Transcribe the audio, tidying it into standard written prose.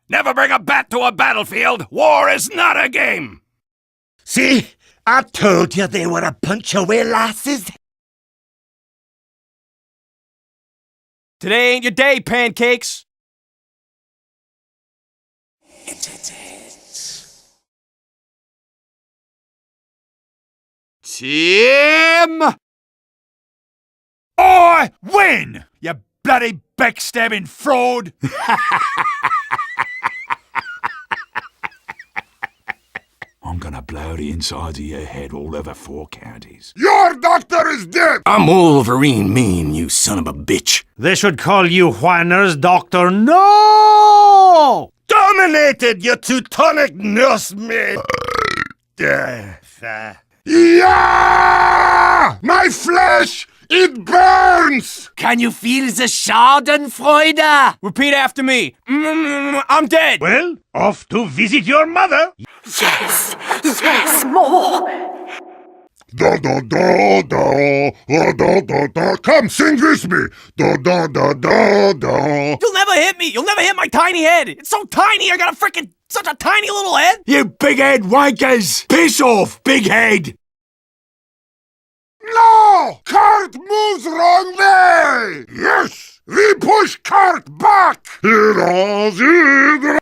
Never bring a bat to a battlefield. War is not a game. See? I told you they were a bunch of wee lasses. Today ain't your day, pancakes. Tim! I win, you bloody backstabbing fraud! I'm gonna blow the insides of your head all over 4 counties. Your doctor is dead! I'm Wolverine mean, you son of a bitch. They should call you Whiners, Doctor. No! Dominated, you Teutonic nursemaid! Yeah! My flesh! It burns! Can you feel the Schadenfreude? Repeat after me. I'm dead. Well, off to visit your mother. Yes, more. Da da da da da da da. Come sing with me. Da da da da da. You'll never hit me. You'll never hit my tiny head. It's so tiny. I got a freaking such a tiny little head. You big head wankers! Piss off, big head! No! Cart moves wrong way! Yes! We push cart back!